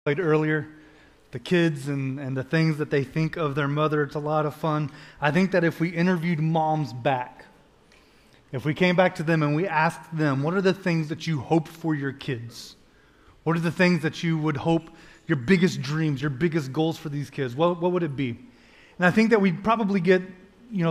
Played earlier, the kids and the things that they think of their mother. It's a lot of fun. I think that if we interviewed moms back, if we came back to them and we asked them, what are the things that you hope for your kids? What are the things that you would hope, your biggest dreams, your biggest goals for these kids? What would it be? And I think that we'd probably get,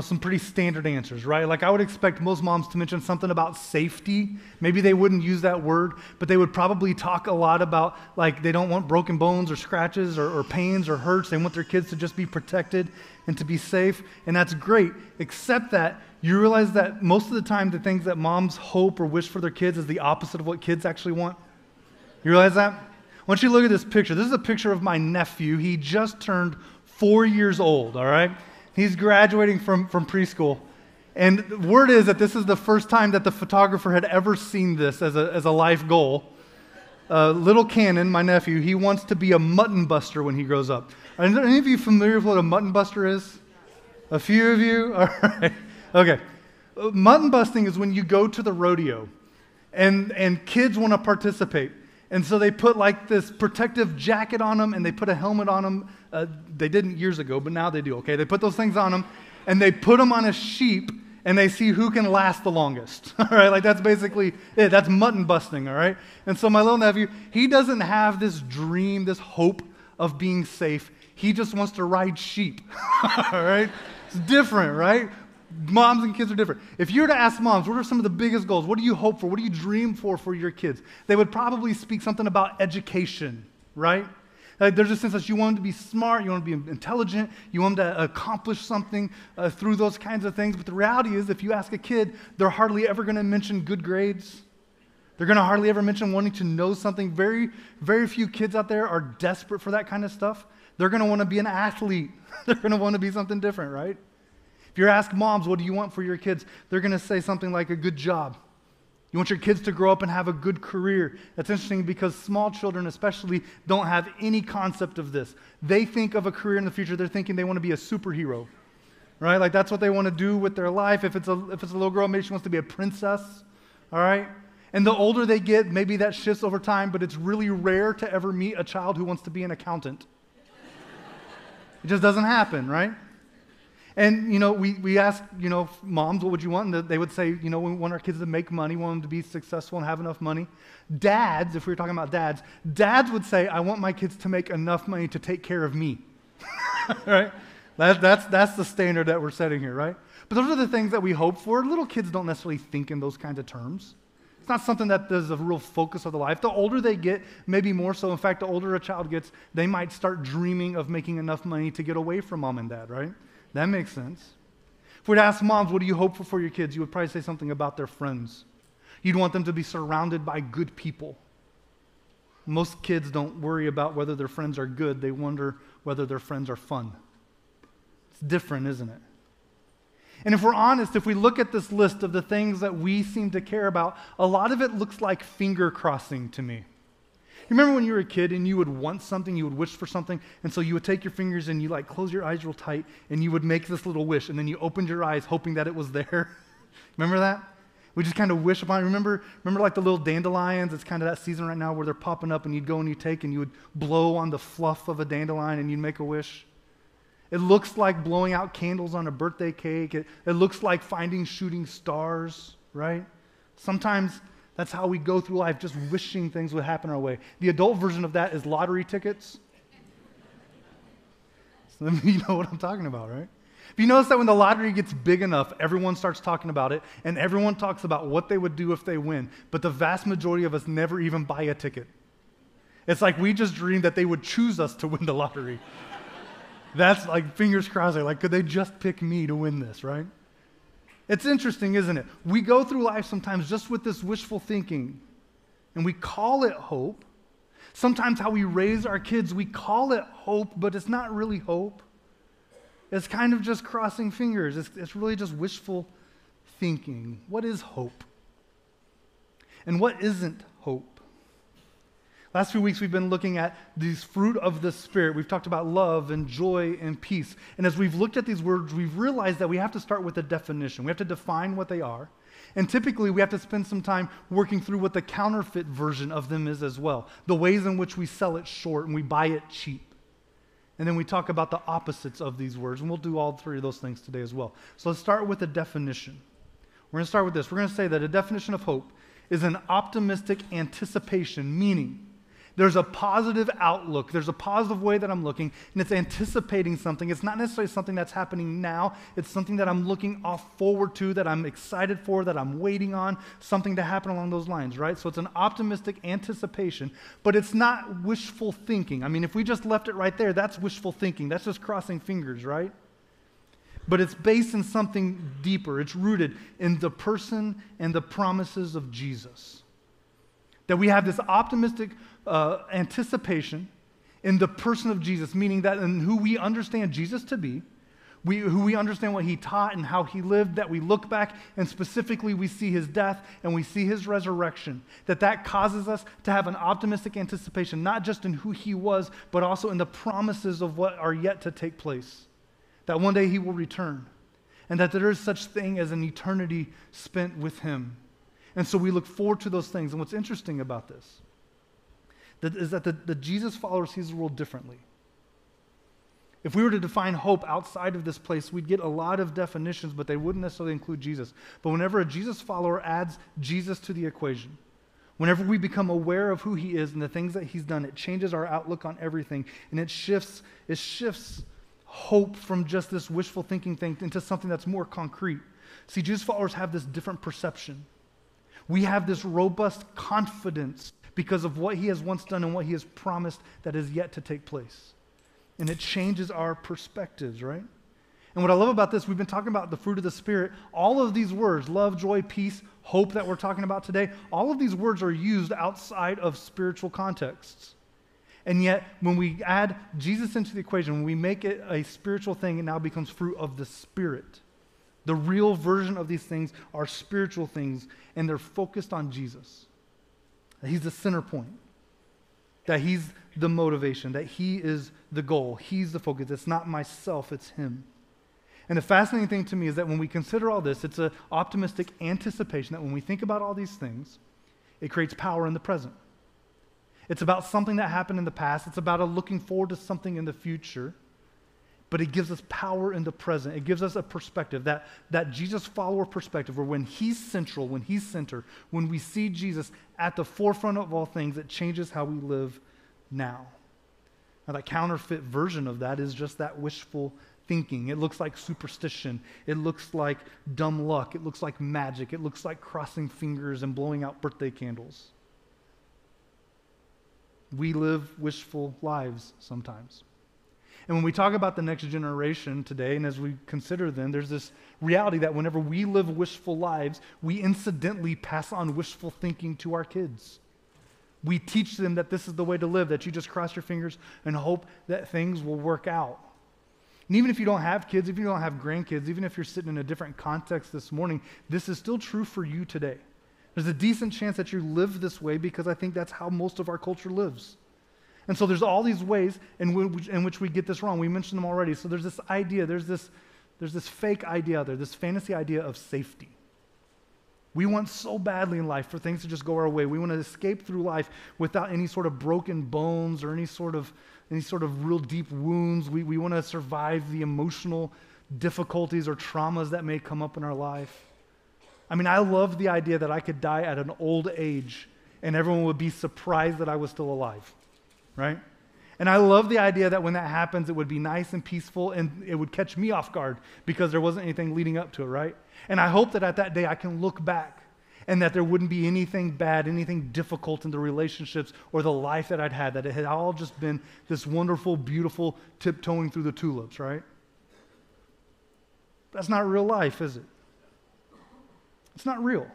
some pretty standard answers, right? Like I would expect most moms to mention something about safety. Maybe they wouldn't use that word, but they would probably talk a lot about like they don't want broken bones or scratches or pains or hurts. They want their kids to just be protected and to be safe. And that's great, except that you realize that most of the time the things that moms hope or wish for their kids is the opposite of what kids actually want. You realize that? I want you to look at this picture. This is a picture of my nephew. He just turned 4 years old, all right? He's graduating from preschool. And the word is that this is the first time that the photographer had ever seen this as a life goal. Little Cannon, my nephew, he wants to be a mutton buster when he grows up. Are any of you familiar with what a mutton buster is? A few of you? All right. Okay. Mutton busting is when you go to the rodeo and kids want to participate. And so they put like this protective jacket on them and they put a helmet on them. They didn't years ago, but now they do, okay? They put those things on them and they put them on a sheep and they see who can last the longest, all right? Like that's basically it. That's mutton busting, all right? And so my little nephew, he doesn't have this dream, this hope of being safe. He just wants to ride sheep, all right? It's different, right? Moms and kids are different. If you were to ask moms, what are some of the biggest goals? What do you hope for? What do you dream for your kids? They would probably speak something about education, right? Like there's a sense that you want them to be smart, you want them to be intelligent, you want them to accomplish something through those kinds of things. But the reality is, if you ask a kid, they're hardly ever going to mention good grades. They're going to hardly ever mention wanting to know something. Very, very few kids out there are desperate for that kind of stuff. They're going to want to be an athlete. They're going to want to be something different, right? If you ask moms, what do you want for your kids? They're going to say something like a good job. You want your kids to grow up and have a good career. That's interesting because small children especially don't have any concept of this. They think of a career in the future, they're thinking they want to be a superhero, right? Like that's what they want to do with their life. If it's a little girl, maybe she wants to be a princess, all right? And the older they get, maybe that shifts over time, but it's really rare to ever meet a child who wants to be an accountant. It just doesn't happen, right? And, we ask, moms, what would you want? And they would say, we want our kids to make money, we want them to be successful and have enough money. Dads, if we were talking about dads would say, I want my kids to make enough money to take care of me. Right? That's the standard that we're setting here, right? But those are the things that we hope for. Little kids don't necessarily think in those kinds of terms. It's not something that is a real focus of the life. The older they get, maybe more so. In fact, the older a child gets, they might start dreaming of making enough money to get away from mom and dad, right? That makes sense. If we'd ask moms, what do you hope for your kids? You would probably say something about their friends. You'd want them to be surrounded by good people. Most kids don't worry about whether their friends are good. They wonder whether their friends are fun. It's different, isn't it? And if we're honest, if we look at this list of the things that we seem to care about, a lot of it looks like finger crossing to me. You remember when you were a kid and you would want something, you would wish for something, and so you would take your fingers and you close your eyes real tight and you would make this little wish, and then you opened your eyes hoping that it was there. Remember that? We just kind of wish upon it. Remember like the little dandelions? It's kind of that season right now where they're popping up and you'd go and you would blow on the fluff of a dandelion and you'd make a wish. It looks like blowing out candles on a birthday cake. It looks like finding shooting stars, right? Sometimes that's how we go through life, just wishing things would happen our way. The adult version of that is lottery tickets. So you know what I'm talking about, right? If you notice that when the lottery gets big enough, everyone starts talking about it, and everyone talks about what they would do if they win, but the vast majority of us never even buy a ticket. It's like we just dreamed that they would choose us to win the lottery. That's like fingers crossed, like could they just pick me to win this, right? It's interesting, isn't it? We go through life sometimes just with this wishful thinking, and we call it hope. Sometimes how we raise our kids, we call it hope, but it's not really hope. It's kind of just crossing fingers. It's really just wishful thinking. What is hope? And what isn't hope? Last few weeks, we've been looking at these fruit of the Spirit. We've talked about love and joy and peace. And as we've looked at these words, we've realized that we have to start with a definition. We have to define what they are. And typically, we have to spend some time working through what the counterfeit version of them is as well, the ways in which we sell it short and we buy it cheap. And then we talk about the opposites of these words, and we'll do all three of those things today as well. So let's start with a definition. We're going to start with this. We're going to say that a definition of hope is an optimistic anticipation, meaning there's a positive outlook, there's a positive way that I'm looking, and it's anticipating something. It's not necessarily something that's happening now, it's something that I'm looking forward to, that I'm excited for, that I'm waiting on, something to happen along those lines, right? So it's an optimistic anticipation, but it's not wishful thinking. I mean, if we just left it right there, that's wishful thinking. That's just crossing fingers, right? But it's based in something deeper. It's rooted in the person and the promises of Jesus. That we have this optimistic anticipation in the person of Jesus, meaning that in who we understand Jesus to be, who we understand what he taught and how he lived, that we look back and specifically we see his death and we see his resurrection, that causes us to have an optimistic anticipation, not just in who he was, but also in the promises of what are yet to take place. That one day he will return, and that there is such thing as an eternity spent with him. And so we look forward to those things. And what's interesting about this is that the Jesus follower sees the world differently. If we were to define hope outside of this place, we'd get a lot of definitions, but they wouldn't necessarily include Jesus. But whenever a Jesus follower adds Jesus to the equation, whenever we become aware of who he is and the things that he's done, it changes our outlook on everything, and it shifts hope from just this wishful thinking thing into something that's more concrete. See, Jesus followers have this different perception. We have this robust confidence because of what he has once done and what he has promised that is yet to take place. And it changes our perspectives, right? And what I love about this, we've been talking about the fruit of the Spirit. All of these words, love, joy, peace, hope that we're talking about today, all of these words are used outside of spiritual contexts. And yet, when we add Jesus into the equation, when we make it a spiritual thing, it now becomes fruit of the Spirit. The real version of these things are spiritual things, and they're focused on Jesus. That he's the center point. That he's the motivation. That he is the goal. He's the focus. It's not myself, it's him. And the fascinating thing to me is that when we consider all this, it's an optimistic anticipation that when we think about all these things, it creates power in the present. It's about something that happened in the past. It's about a looking forward to something in the future. But it gives us power in the present. It gives us a perspective, that Jesus follower perspective, where when he's central, when he's center, when we see Jesus at the forefront of all things, it changes how we live now. Now, that counterfeit version of that is just that wishful thinking. It looks like superstition. It looks like dumb luck. It looks like magic. It looks like crossing fingers and blowing out birthday candles. We live wishful lives sometimes. And when we talk about the next generation today, and as we consider them, there's this reality that whenever we live wishful lives, we incidentally pass on wishful thinking to our kids. We teach them that this is the way to live, that you just cross your fingers and hope that things will work out. And even if you don't have kids, if you don't have grandkids, even if you're sitting in a different context this morning, this is still true for you today. There's a decent chance that you live this way because I think that's how most of our culture lives. And so there's all these ways in which we get this wrong. We mentioned them already. So there's this idea, there's this fake idea out there, this fantasy idea of safety. We want so badly in life for things to just go our way. We want to escape through life without any sort of broken bones or any sort of real deep wounds. We want to survive the emotional difficulties or traumas that may come up in our life. I mean, I love the idea that I could die at an old age and everyone would be surprised that I was still alive. Right? And I love the idea that when that happens, it would be nice and peaceful and it would catch me off guard because there wasn't anything leading up to it, right? And I hope that at that day I can look back and that there wouldn't be anything bad, anything difficult in the relationships or the life that I'd had, that it had all just been this wonderful, beautiful tiptoeing through the tulips, right? That's not real life, is it? It's not real.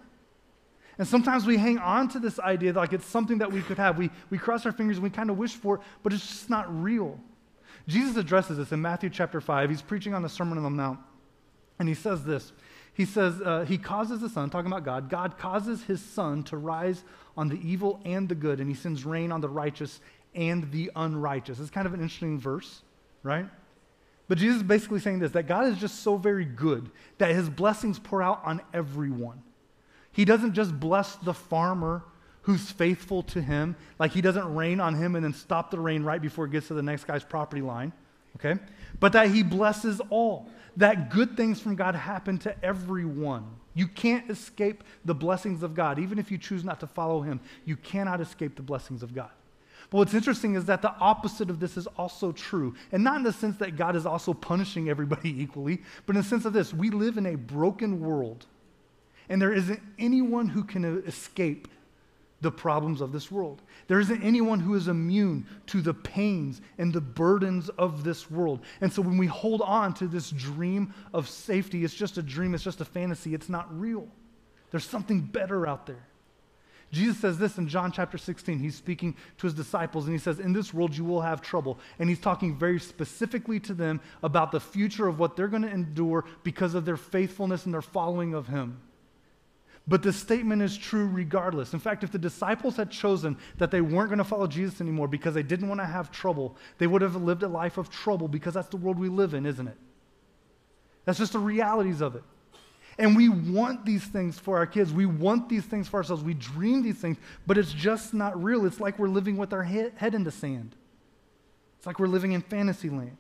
And sometimes we hang on to this idea like it's something that we could have. We cross our fingers and we kind of wish for it, but it's just not real. Jesus addresses this in Matthew chapter 5. He's preaching on the Sermon on the Mount, and he says this. He says, he causes the sun, talking about God, God causes his sun to rise on the evil and the good, and he sends rain on the righteous and the unrighteous. It's kind of an interesting verse, right? But Jesus is basically saying this, that God is just so very good that his blessings pour out on everyone. He doesn't just bless the farmer who's faithful to him, like he doesn't rain on him and then stop the rain right before it gets to the next guy's property line, okay? But that he blesses all, that good things from God happen to everyone. You can't escape the blessings of God. Even if you choose not to follow him, you cannot escape the blessings of God. But what's interesting is that the opposite of this is also true. And not in the sense that God is also punishing everybody equally, but in the sense of this: we live in a broken world, and there isn't anyone who can escape the problems of this world. There isn't anyone who is immune to the pains and the burdens of this world. And so when we hold on to this dream of safety, it's just a dream, it's just a fantasy, it's not real. There's something better out there. Jesus says this in John chapter 16. He's speaking to his disciples, and he says, in this world you will have trouble. And he's talking very specifically to them about the future of what they're going to endure because of their faithfulness and their following of him. But this statement is true regardless. In fact, if the disciples had chosen that they weren't going to follow Jesus anymore because they didn't want to have trouble, they would have lived a life of trouble, because that's the world we live in, isn't it? That's just the realities of it. And we want these things for our kids. We want these things for ourselves. We dream these things, but it's just not real. It's like we're living with our head in the sand. It's like we're living in fantasy land.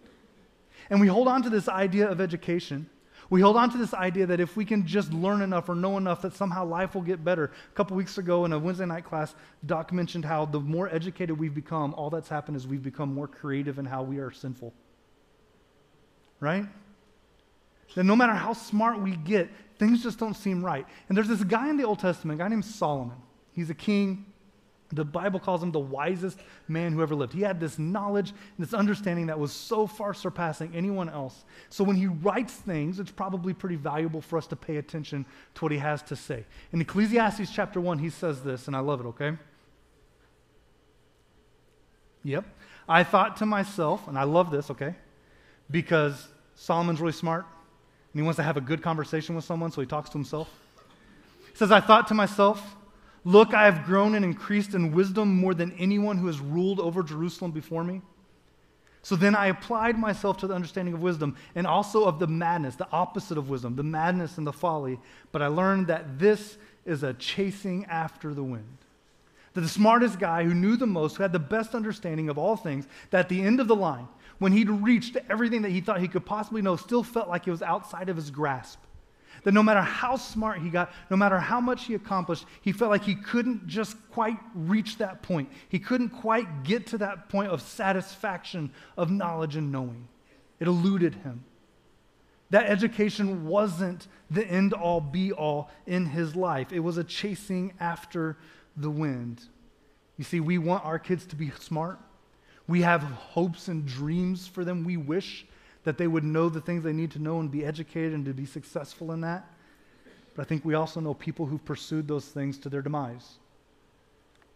And we hold on to this idea of education. We hold on to this idea that if we can just learn enough or know enough, that somehow life will get better. A couple weeks ago in a Wednesday night class, Doc mentioned how the more educated we've become, all that's happened is we've become more creative in how we are sinful. Right? That no matter how smart we get, things just don't seem right. And there's this guy in the Old Testament, a guy named Solomon. He's a king. The Bible calls him the wisest man who ever lived. He had this knowledge and this understanding that was so far surpassing anyone else. So when he writes things, it's probably pretty valuable for us to pay attention to what he has to say. In Ecclesiastes chapter 1, he says this, and I love it, okay? Yep. I thought to myself, and I love this, okay? Because Solomon's really smart, and he wants to have a good conversation with someone, so he talks to himself. He says, I thought to myself, look, I have grown and increased in wisdom more than anyone who has ruled over Jerusalem before me. So then I applied myself to the understanding of wisdom and also of the madness, the opposite of wisdom, the madness and the folly. But I learned that this is a chasing after the wind. That the smartest guy who knew the most, who had the best understanding of all things, that at the end of the line, when he'd reached everything that he thought he could possibly know, still felt like it was outside of his grasp. That no matter how smart he got, no matter how much he accomplished, he felt like he couldn't just quite reach that point. He couldn't quite get to that point of satisfaction of knowledge and knowing. It eluded him. That education wasn't the end-all, be-all in his life. It was a chasing after the wind. You see, we want our kids to be smart. We have hopes and dreams for them. We wish that they would know the things they need to know and be educated and to be successful in that. But I think we also know people who've pursued those things to their demise.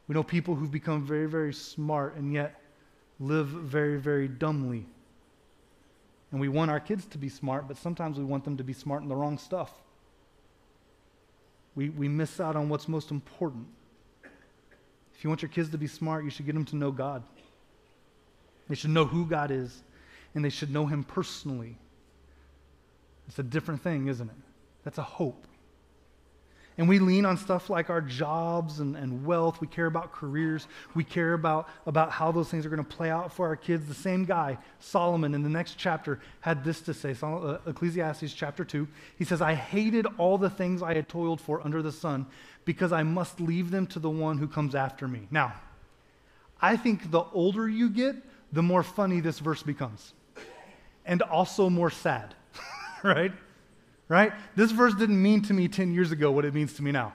We know people who've become very, very smart and yet live very, very dumbly. And we want our kids to be smart, but sometimes we want them to be smart in the wrong stuff. We miss out on what's most important. If you want your kids to be smart, you should get them to know God. They should know who God is, and they should know him personally. It's a different thing, isn't it? That's a hope. And we lean on stuff like our jobs and wealth. We care about careers. We care about how those things are going to play out for our kids. The same guy, Solomon, in the next chapter, had this to say, Ecclesiastes chapter 2. He says, I hated all the things I had toiled for under the sun because I must leave them to the one who comes after me. Now, I think the older you get, the more funny this verse becomes. And also more sad, right? Right? This verse didn't mean to me 10 years ago what it means to me now.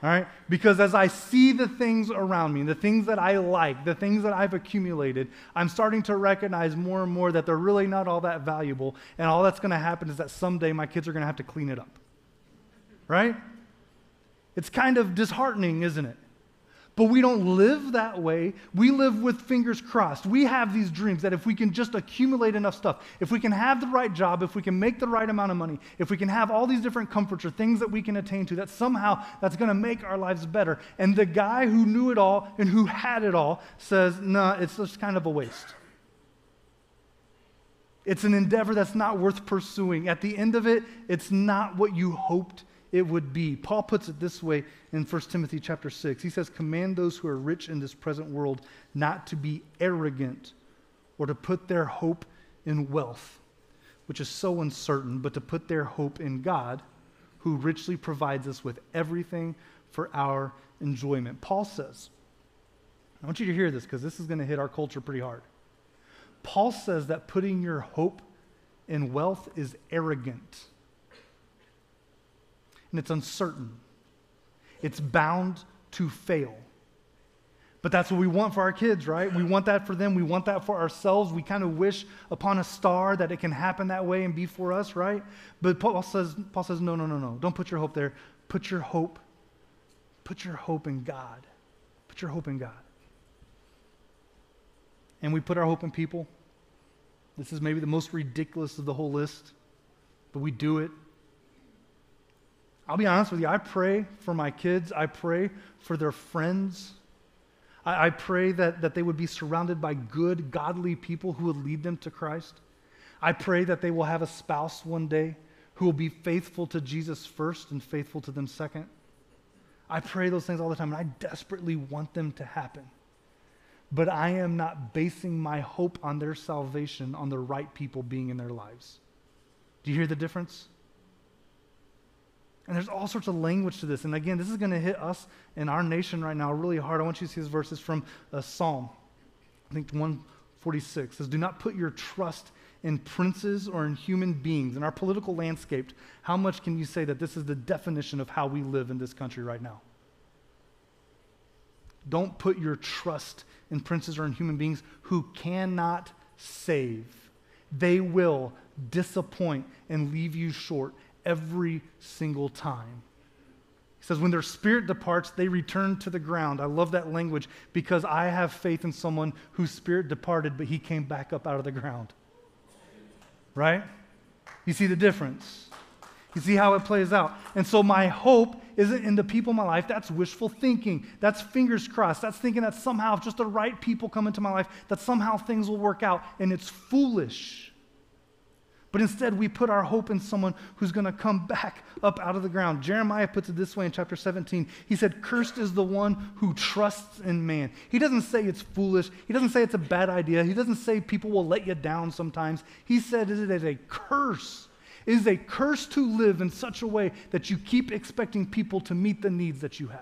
All right? Because as I see the things around me, the things that I like, the things that I've accumulated, I'm starting to recognize more and more that they're really not all that valuable, and all that's going to happen is that someday my kids are going to have to clean it up. Right? It's kind of disheartening, isn't it? But we don't live that way. We live with fingers crossed. We have these dreams that if we can just accumulate enough stuff, if we can have the right job, if we can make the right amount of money, if we can have all these different comforts or things that we can attain to, that somehow that's going to make our lives better. And the guy who knew it all and who had it all says, no, it's just kind of a waste. It's an endeavor that's not worth pursuing. At the end of it, it's not what you hoped it would be. Paul puts it this way in 1 Timothy chapter 6. He says, command those who are rich in this present world not to be arrogant or to put their hope in wealth, which is so uncertain, but to put their hope in God, who richly provides us with everything for our enjoyment. Paul says, I want you to hear this because this is going to hit our culture pretty hard. Paul says that putting your hope in wealth is arrogant. And it's uncertain. It's bound to fail. But that's what we want for our kids, right? We want that for them. We want that for ourselves. We kind of wish upon a star that it can happen that way and be for us, right? But Paul says, no. Don't put your hope there. Put your hope in God. Put your hope in God. And we put our hope in people. This is maybe the most ridiculous of the whole list, but we do it. I'll be honest with you, I pray for my kids. I pray for their friends. I pray that they would be surrounded by good, godly people who would lead them to Christ. I pray that they will have a spouse one day who will be faithful to Jesus first and faithful to them second. I pray those things all the time, and I desperately want them to happen. But I am not basing my hope on their salvation on the right people being in their lives. Do you hear the difference? And there's all sorts of language to this. And again, this is going to hit us in our nation right now really hard. I want you to see these verses from a Psalm. I think 146 says, do not put your trust in princes or in human beings. In our political landscape, how much can you say that this is the definition of how we live in this country right now? Don't put your trust in princes or in human beings who cannot save. They will disappoint and leave you short every single time. He says, when their spirit departs, they return to the ground. I love that language because I have faith in someone whose spirit departed, but he came back up out of the ground. Right? You see the difference? You see how it plays out? And so my hope isn't in the people in my life. That's wishful thinking. That's fingers crossed. That's thinking that somehow if just the right people come into my life, that somehow things will work out. And it's foolish. But instead, we put our hope in someone who's going to come back up out of the ground. Jeremiah puts it this way in chapter 17. He said, cursed is the one who trusts in man. He doesn't say it's foolish. He doesn't say it's a bad idea. He doesn't say people will let you down sometimes. He said it is a curse. It is a curse to live in such a way that you keep expecting people to meet the needs that you have.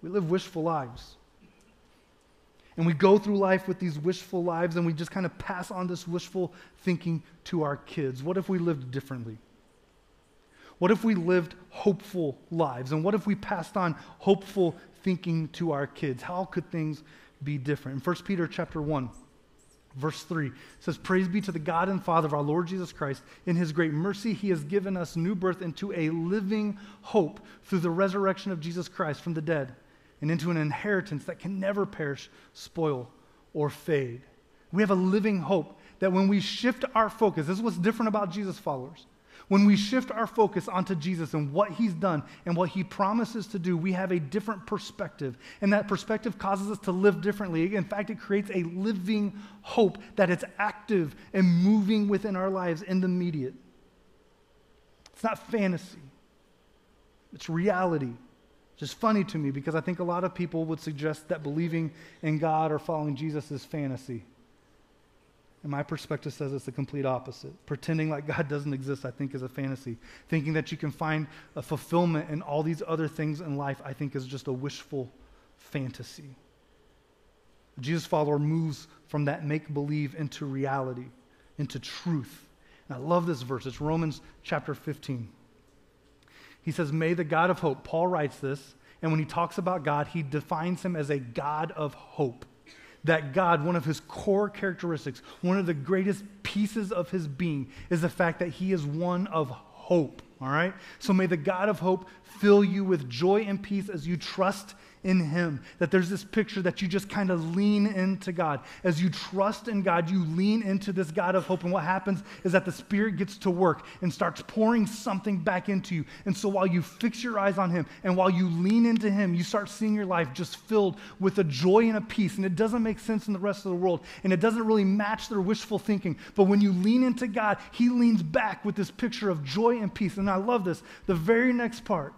We live wishful lives. And we go through life with these wishful lives and we just kind of pass on this wishful thinking to our kids. What if we lived differently? What if we lived hopeful lives? And what if we passed on hopeful thinking to our kids? How could things be different? In 1 Peter chapter 1, verse 3, it says, praise be to the God and Father of our Lord Jesus Christ. In his great mercy, he has given us new birth into a living hope through the resurrection of Jesus Christ from the dead, and into an inheritance that can never perish, spoil, or fade. We have a living hope that when we shift our focus, this is what's different about Jesus followers. When we shift our focus onto Jesus and what he's done and what he promises to do, we have a different perspective. And that perspective causes us to live differently. In fact, it creates a living hope that is active and moving within our lives in the immediate. It's not fantasy. It's reality. It's just funny to me because I think a lot of people would suggest that believing in God or following Jesus is fantasy. And my perspective says it's the complete opposite. Pretending like God doesn't exist, I think, is a fantasy. Thinking that you can find a fulfillment in all these other things in life, I think, is just a wishful fantasy. A Jesus follower moves from that make-believe into reality, into truth. And I love this verse. It's Romans chapter 15. He says, may the God of hope, Paul writes this, and when he talks about God, he defines him as a God of hope. That God, one of his core characteristics, one of the greatest pieces of his being is the fact that he is one of hope, all right? So may the God of hope fill you with joy and peace as you trust in him. That there's this picture that you just kind of lean into God. As you trust in God, you lean into this God of hope. And what happens is that the Spirit gets to work and starts pouring something back into you. And so while you fix your eyes on him and while you lean into him, you start seeing your life just filled with a joy and a peace. And it doesn't make sense in the rest of the world. And it doesn't really match their wishful thinking. But when you lean into God, he leans back with this picture of joy and peace. And I love this. The very next part.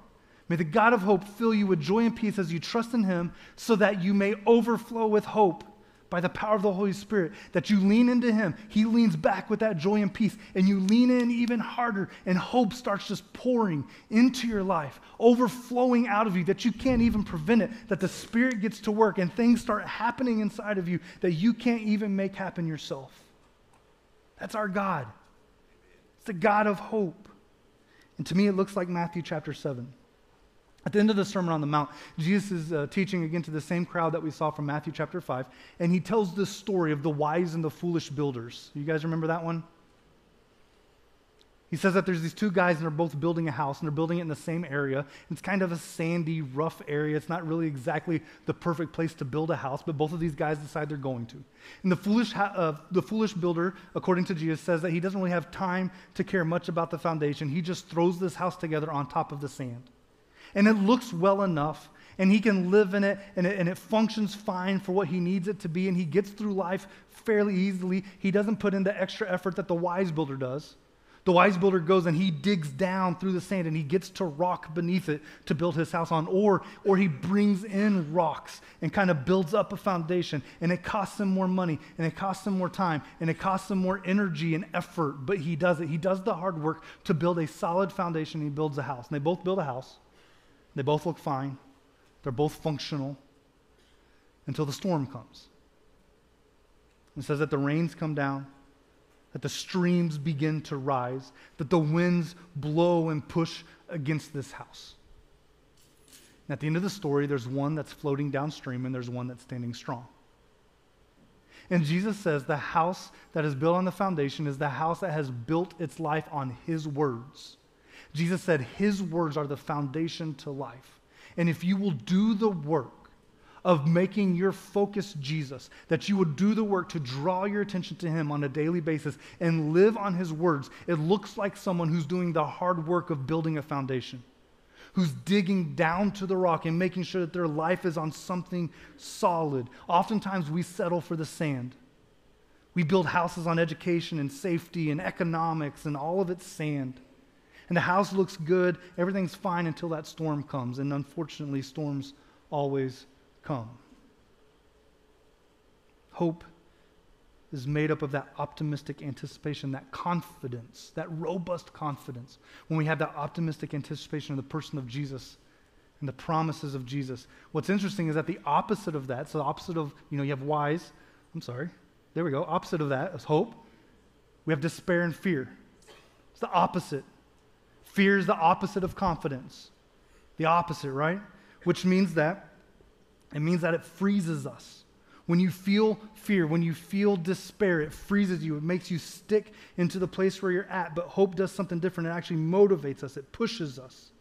May the God of hope fill you with joy and peace as you trust in him so that you may overflow with hope by the power of the Holy Spirit. That you lean into him. He leans back with that joy and peace. And you lean in even harder and hope starts just pouring into your life, overflowing out of you that you can't even prevent it. That the Spirit gets to work and things start happening inside of you that you can't even make happen yourself. That's our God. It's the God of hope. And to me, it looks like Matthew chapter 7. At the end of the Sermon on the Mount, Jesus is teaching again to the same crowd that we saw from Matthew chapter 5, and he tells this story of the wise and the foolish builders. You guys remember that one? He says that there's these two guys, and they're both building a house, and they're building it in the same area. It's kind of a sandy, rough area. It's not really exactly the perfect place to build a house, but both of these guys decide they're going to. And the foolish builder, according to Jesus, says that he doesn't really have time to care much about the foundation. He just throws this house together on top of the sand. And it looks well enough, and he can live in it, and it functions fine for what he needs it to be, and he gets through life fairly easily. He doesn't put in the extra effort that the wise builder does. The wise builder goes and he digs down through the sand, and he gets to rock beneath it to build his house on, or he brings in rocks and kind of builds up a foundation, and it costs him more money, and it costs him more time, and it costs him more energy and effort, but he does it. He does the hard work to build a solid foundation, and he builds a house. And they both build a house. They both look fine. They're both functional until the storm comes. It says that the rains come down, that the streams begin to rise, that the winds blow and push against this house. And at the end of the story, there's one that's floating downstream and there's one that's standing strong. And Jesus says the house that is built on the foundation is the house that has built its life on his words. Jesus said his words are the foundation to life. And if you will do the work of making your focus Jesus, that you would do the work to draw your attention to him on a daily basis and live on his words, it looks like someone who's doing the hard work of building a foundation, who's digging down to the rock and making sure that their life is on something solid. Oftentimes we settle for the sand. We build houses on education and safety and economics, and all of it's sand. And the house looks good, everything's fine until that storm comes. And unfortunately, storms always come. Hope is made up of that optimistic anticipation, that confidence, that robust confidence. When we have that optimistic anticipation of the person of Jesus and the promises of Jesus. What's interesting is that the opposite of that, so the opposite of, you have opposite of that is hope. We have despair and fear. It's the opposite. Fear is the opposite of confidence. The opposite, right? Which means that it freezes us. When you feel fear, when you feel despair, it freezes you. It makes you stick into the place where you're at. But hope does something different. It actually motivates us. It pushes us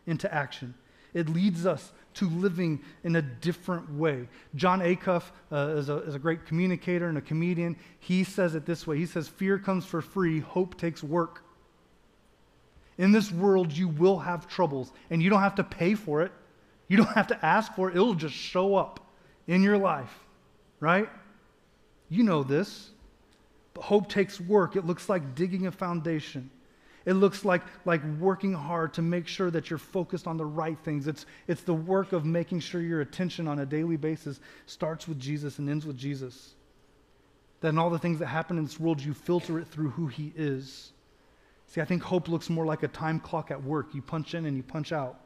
into action. It leads us to living in a different way. John Acuff is a great communicator and a comedian. He says it this way. He says, fear comes for free, hope takes work. In this world, you will have troubles, and you don't have to pay for it. You don't have to ask for it. It'll just show up in your life, right? You know this. But hope takes work. It looks like digging a foundation. It looks like working hard to make sure that you're focused on the right things. It's the work of making sure your attention on a daily basis starts with Jesus and ends with Jesus. That in all the things that happen in this world, you filter it through who he is. See, I think hope looks more like a time clock at work. You punch in and you punch out.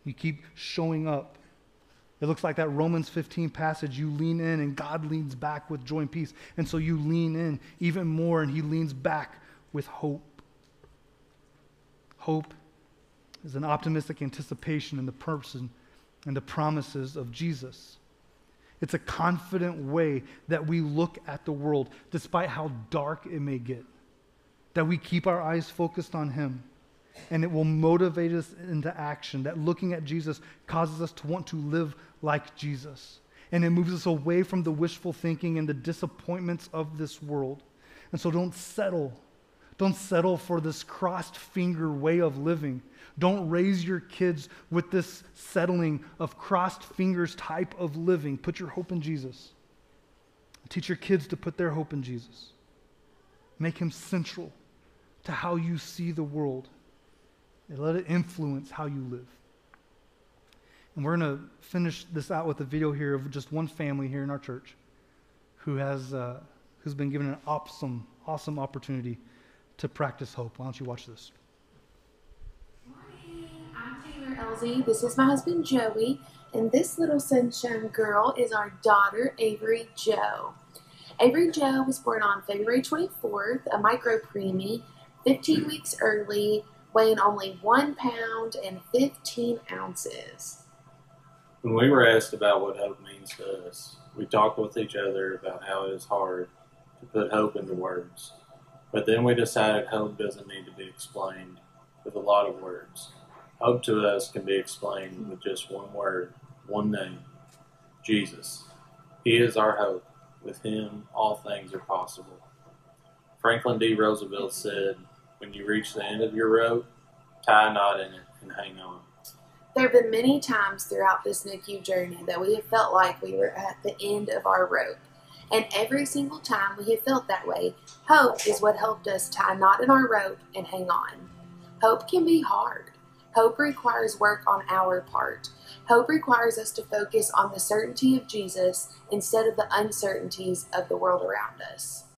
You keep showing up. It looks like that Romans 15 passage. You lean in and God leans back with joy and peace. And so you lean in even more and he leans back with hope. Hope is an optimistic anticipation in the person and the promises of Jesus. It's a confident way that we look at the world despite how dark it may get. That we keep our eyes focused on him. and it will motivate us into action. That looking at Jesus causes us to want to live like Jesus. And it moves us away from the wishful thinking and the disappointments of this world. And so don't settle. Don't settle for this crossed finger way of living. Don't raise your kids with this settling of crossed fingers type of living. Put your hope in Jesus. Teach your kids to put their hope in Jesus. Make him central to how you see the world. And let it influence how you live. And we're going to finish this out with a video here of just one family here in our church who's been given an awesome opportunity to practice hope. Why don't you watch this? Morning, I'm Taylor Elsie. This is my husband Joey, and this little sunshine girl is our daughter Avery Jo. Avery Jo was born on February 24th, a micro preemie, 15 weeks early, weighing only 1 pound and 15 ounces. When we were asked about what hope means to us, we talked with each other about how it is hard to put hope into words. But then we decided hope doesn't need to be explained with a lot of words. Hope to us can be explained with just one word, one name, Jesus. He is our hope. With him, all things are possible. Franklin D. Roosevelt said, when you reach the end of your rope, tie a knot in it and hang on. There have been many times throughout this NICU journey that we have felt like we were at the end of our rope. And every single time we have felt that way, hope is what helped us tie a knot in our rope and hang on. Hope can be hard. Hope requires work on our part. Hope requires us to focus on the certainty of Jesus instead of the uncertainties of the world around us.